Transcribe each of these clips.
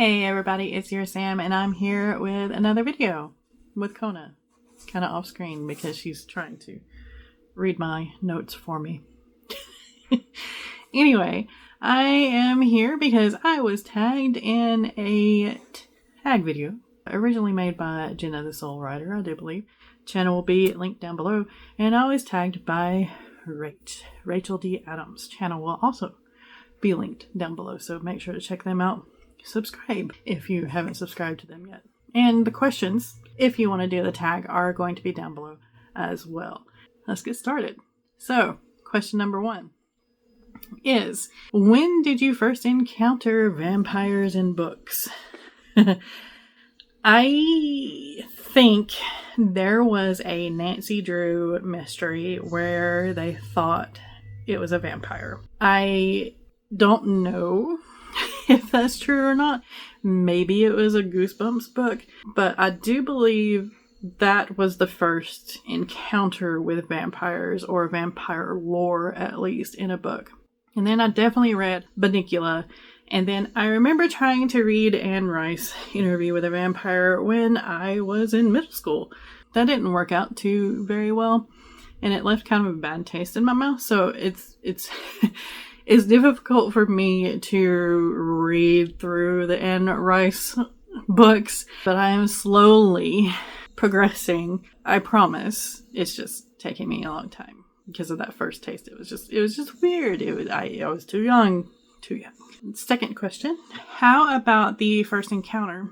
Hey everybody, it's your Sam, and I'm here with another video with Kona. Kind of off screen because she's trying to read my notes for me. Anyway, I am here because I was tagged in a tag video, originally made by Jenna the Soul Writer, I do believe. Channel will be linked down below, and I was tagged by Rachel D. Adams. Channel will also be linked down below, so make sure to check them out. Subscribe if you haven't subscribed to them yet. And the questions, if you want to do the tag, are going to be down below as well. Let's get started. So, question number 1 is, when did you first encounter vampires in books? I think there was a Nancy Drew mystery where they thought it was a vampire. I don't know if that's true or not. Maybe it was a Goosebumps book, but I do believe that was the first encounter with vampires, or vampire lore at least, in a book. And then I definitely read Bunnicula, and then I remember trying to read Anne Rice, Interview with a Vampire, when I was in middle school. That didn't work out too very well, and it left kind of a bad taste in my mouth, so it's it's difficult for me to read through the Anne Rice books, but I am slowly progressing. I promise. It's just taking me a long time because of that first taste. It was just weird. I was too young. Second question: how about the first encounter,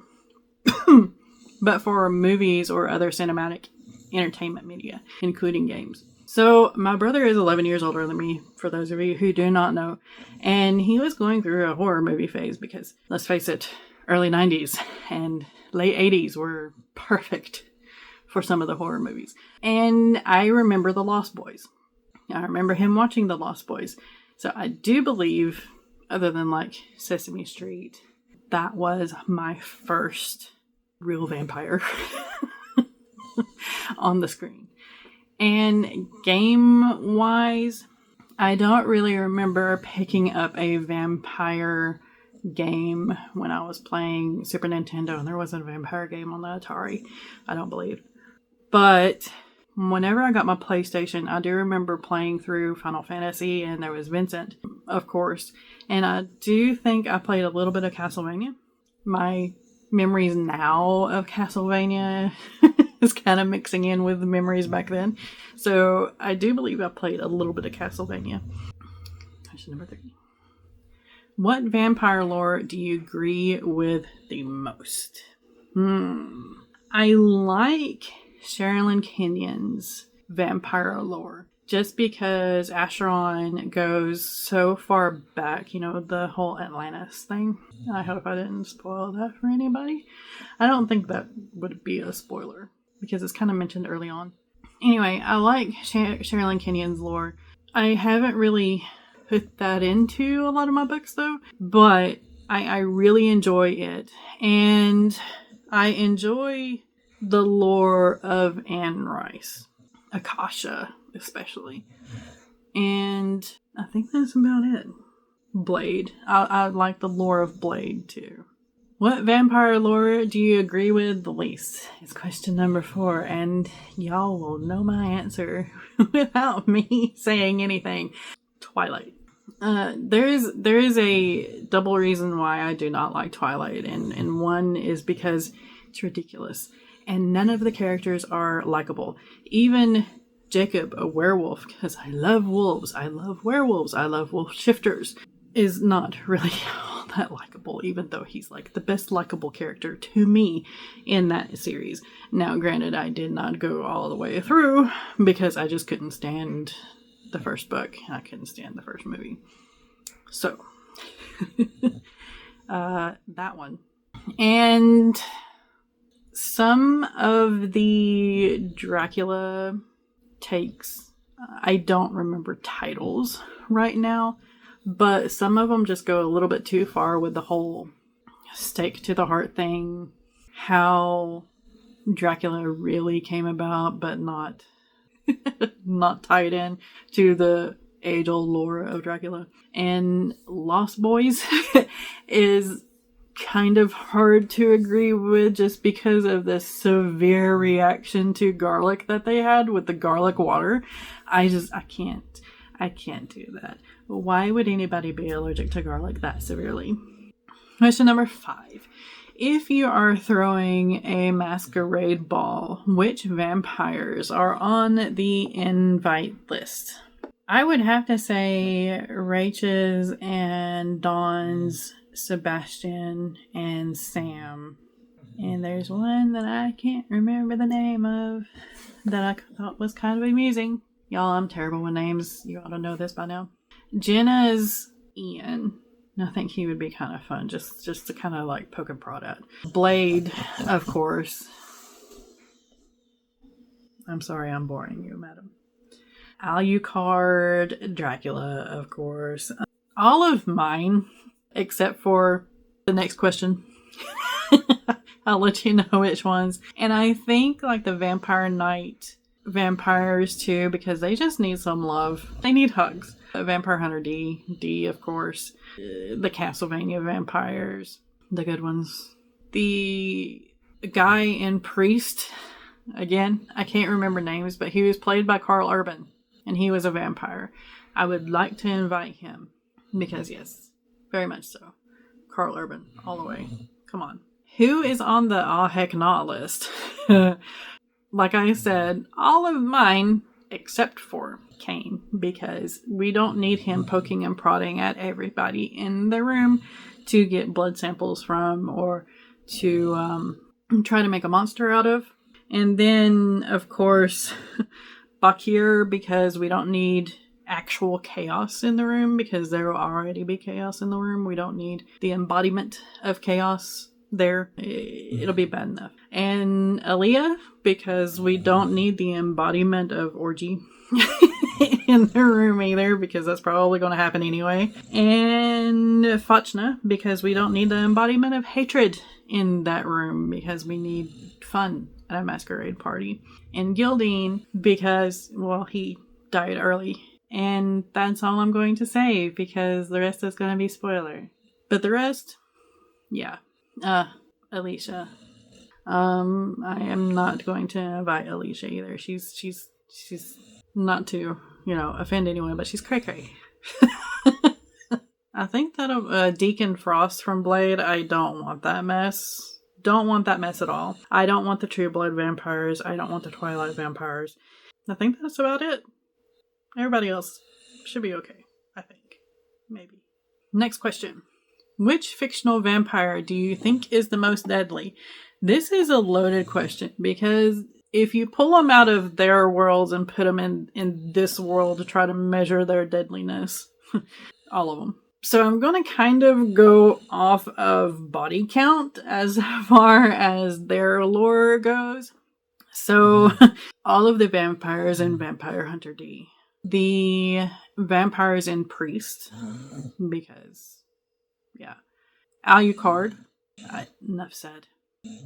but for movies or other cinematic entertainment media, including games? So, my brother is 11 years older than me, for those of you who do not know, and he was going through a horror movie phase because, let's face it, early 90s and late 80s were perfect for some of the horror movies. And I remember The Lost Boys. I remember him watching The Lost Boys. So, I do believe, other than like Sesame Street, that was my first real vampire on the screen. And game-wise, I don't really remember picking up a vampire game when I was playing Super Nintendo, and there wasn't a vampire game on the Atari, I don't believe. But whenever I got my PlayStation, I do remember playing through Final Fantasy, and there was Vincent, of course. And I do think I played a little bit of Castlevania. My memories now of Castlevania is kind of mixing in with the memories back then. So I do believe I played a little bit of Castlevania. Question number 3. What vampire lore do you agree with the most? I like Sherilyn Kenyon's vampire lore, just because Acheron goes so far back, you know, the whole Atlantis thing. I hope I didn't spoil that for anybody. I don't think that would be a spoiler, because it's kind of mentioned early on. Anyway, I like Sherilyn Kenyon's lore. I haven't really put that into a lot of my books, though, but I really enjoy it. And I enjoy the lore of Anne Rice. Akasha, especially. And I think that's about it. Blade. I like the lore of Blade, too. What vampire lore do you agree with the least? It's question number 4, and y'all will know my answer without me saying anything. Twilight. There is a double reason why I do not like Twilight, and one is because it's ridiculous, and none of the characters are likable. Even Jacob, a werewolf, because I love wolves, I love werewolves, I love wolf shifters, is not really all that likable, even though he's like the best likable character to me in that series. Now, granted, I did not go all the way through because I just couldn't stand the first book, and I couldn't stand the first movie. So, that one. And some of the Dracula takes, I don't remember titles right now, but some of them just go a little bit too far with the whole stake to the heart thing. How Dracula really came about, but not tied in to the age-old lore of Dracula. And Lost Boys is kind of hard to agree with just because of the severe reaction to garlic that they had with the garlic water. I can't do that. Why would anybody be allergic to garlic that severely? Question number 5. If you are throwing a masquerade ball, which vampires are on the invite list? I would have to say Rach's and Dawn's, Sebastian, and Sam. And there's one that I can't remember the name of that I thought was kind of amusing. Y'all, I'm terrible with names. You ought to know this by now. Jenna's Ian. I think he would be kind of fun, just to kind of like poke and prod at. Blade, of course. I'm sorry I'm boring you, madam. Alucard, Dracula, of course. All of mine, except for the next question. I'll let you know which ones. And I think like the Vampire Knight vampires too, because they just need some love. They need hugs. Vampire Hunter D, of course. The Castlevania vampires, the good ones. The guy in Priest, again, I can't remember names, but he was played by Carl Urban, and he was a vampire. I would like to invite him, because yes, very much so. Carl Urban, all the way. Come on. Who is on the aw heck not list? Like I said, all of mine except for Kane, because we don't need him poking and prodding at everybody in the room to get blood samples from or to try to make a monster out of. And then, of course, Bakir, because we don't need actual chaos in the room, because there will already be chaos in the room. We don't need the embodiment of chaos there. It'll be bad enough. And Aaliyah, because we don't need the embodiment of orgy in the room either, because that's probably going to happen anyway. And Fachna, because we don't need the embodiment of hatred in that room, because we need fun at a masquerade party. And Gildine, because, well, he died early. And that's all I'm going to say, because the rest is going to be spoiler. But the rest, yeah. Alicia. I am not going to invite Alicia either. She's not to, offend anyone, but she's cray-cray. I think that Deacon Frost from Blade, I don't want that mess. Don't want that mess at all. I don't want the True Blood vampires. I don't want the Twilight vampires. I think that's about it. Everybody else should be okay, I think. Maybe. Next question. Which fictional vampire do you think is the most deadly? This is a loaded question, because if you pull them out of their worlds and put them in this world to try to measure their deadliness, all of them. So I'm going to kind of go off of body count as far as their lore goes. So all of the vampires in Vampire Hunter D. The vampires in Priest, because... yeah. Alucard. Enough said.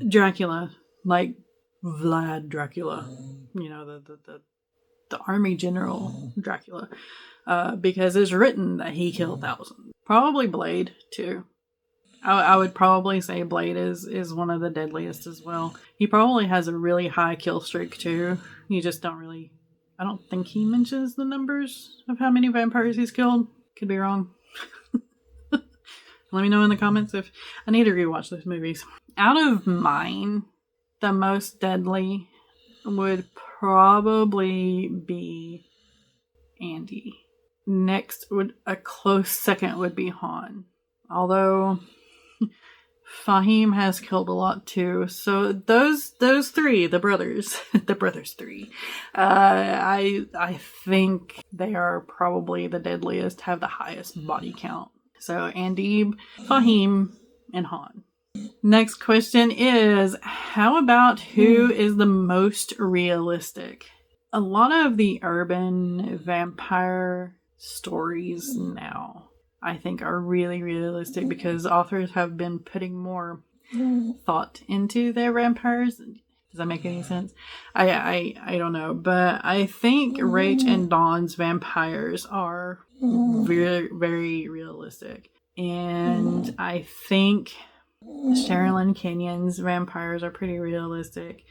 Dracula. Like Vlad Dracula. The army general Dracula. Because it's written that he killed thousands. Probably Blade, too. I would probably say Blade is one of the deadliest as well. He probably has a really high kill streak, too. You just don't really... I don't think he mentions the numbers of how many vampires he's killed. Could be wrong. Let me know in the comments if I need to rewatch those movies. Out of mine, the most deadly would probably be Andy. Next, a close second would be Han. Although Fahim has killed a lot too. So those three, the brothers, the brothers three, I think they are probably the deadliest, have the highest body count. So Andib, Fahim, and Han. Next question is, how about who is the most realistic? A lot of the urban vampire stories now, I think, are really realistic because authors have been putting more thought into their vampires. Does that make any sense? I don't know, but I think Rach and Dawn's vampires are very, very realistic. And I think Sherilyn Kenyon's vampires are pretty realistic.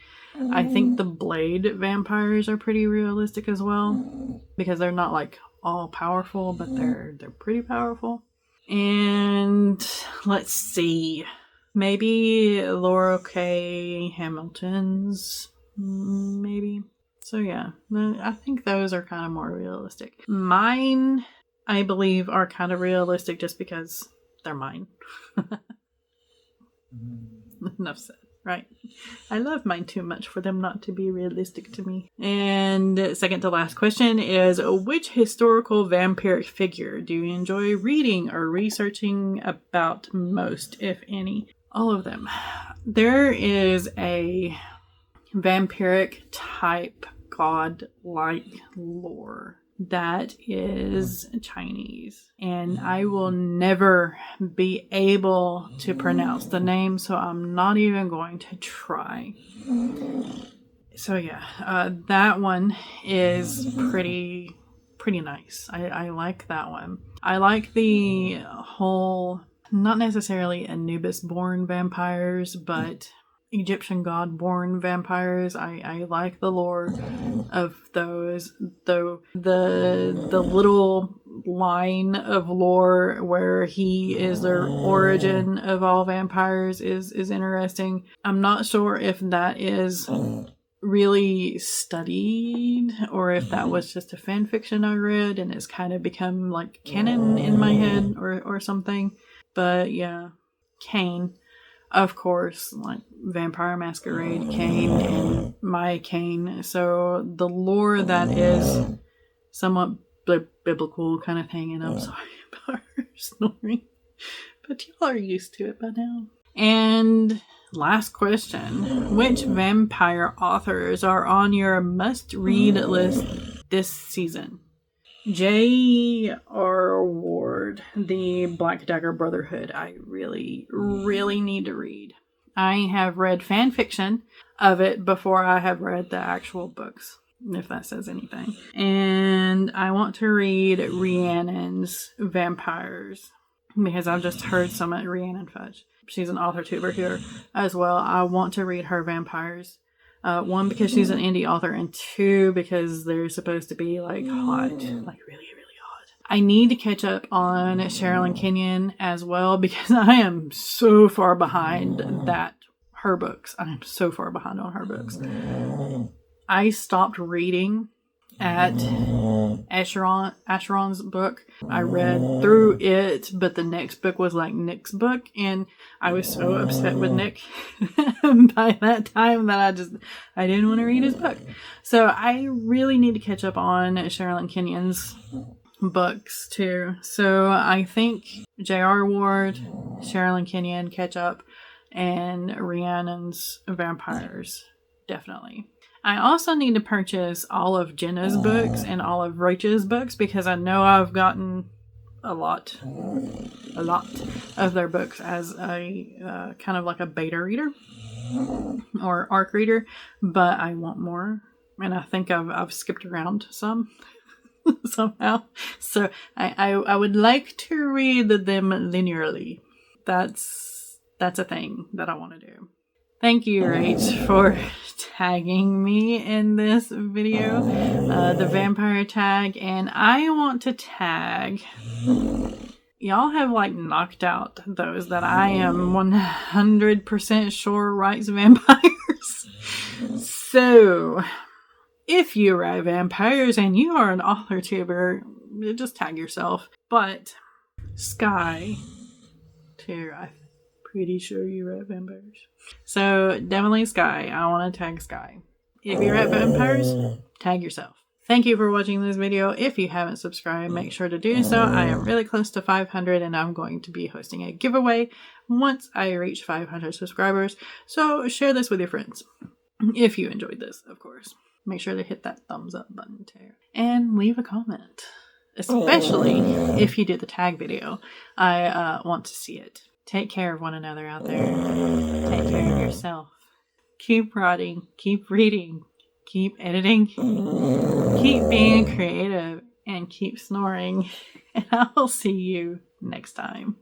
I think the Blade vampires are pretty realistic as well, because they're not like all powerful, but they're pretty powerful. And let's see, maybe Laura K. Hamilton's, maybe. So yeah, I think those are kind of more realistic. Mine, I believe, are kind of realistic just because they're mine. Enough said, right? I love mine too much for them not to be realistic to me. And second to last question is, which historical vampiric figure do you enjoy reading or researching about most, if any? All of them. There is a vampiric type god-like lore that is Chinese, and I will never be able to pronounce the name, so I'm not even going to try. So yeah, that one is pretty nice. I like that one. I like the whole, not necessarily Anubis-born vampires, but Egyptian god-born vampires. I like the lore of those, though the little line of lore where he is the origin of all vampires is interesting. I'm not sure if that is really studied or if that was just a fan fiction I read and it's kind of become like canon in my head or something. But yeah, Cain, of course, like Vampire Masquerade Cain and my Cain. So the lore that is somewhat biblical kind of thing, and I'm sorry about her snoring, but y'all are used to it by now. And last question, which vampire authors are on your must-read list this season? J.R. Ward, The Black Dagger Brotherhood, I really need to read. I have read fan fiction of it before I have read the actual books, if that says anything. And I want to read Rhiannon's Vampires, because I've just heard so much Rhiannon Fudge. She's an author tuber here as well. I want to read her vampires. One, because she's an indie author, and two, because they're supposed to be like hot, like really hot. I need to catch up on Sherilyn Kenyon as well, because I am so far behind her books. I am so far behind on her books. I stopped reading at Acheron's book. I read through it, but the next book was like Nick's book, and I was so upset with Nick by that time that I didn't want to read his book. So I really need to catch up on Sherilyn Kenyon's books too. So I think J.R. Ward, Sherilyn Kenyon, catch up, and Rhiannon's Vampires, definitely. I also need to purchase all of Jenna's books and all of Rach's books, because I know I've gotten a lot of their books as a kind of like a beta reader or ARC reader, but I want more, and I think I've skipped around some somehow. So I would like to read them linearly. That's a thing that I want to do. Thank you, Rach, for tagging me in this video, the vampire tag, and I want to tag, y'all have like knocked out those that I am 100% sure writes vampires. So, if you write vampires and you are an author tuber, just tag yourself. But Sky, too, I'm pretty sure you write vampires. So definitely Sky. I want to tag Sky. If you're at vampires, tag yourself. Thank you for watching this video. If you haven't subscribed, make sure to do so. I am really close to 500, and I'm going to be hosting a giveaway once I reach 500 subscribers. So share this with your friends. If you enjoyed this, of course. Make sure to hit that thumbs up button too. And leave a comment. Especially if you did the tag video. I want to see it. Take care of one another out there. Take care of yourself. Keep writing. Keep reading. Keep editing. Keep being creative. And keep snoring. And I'll see you next time.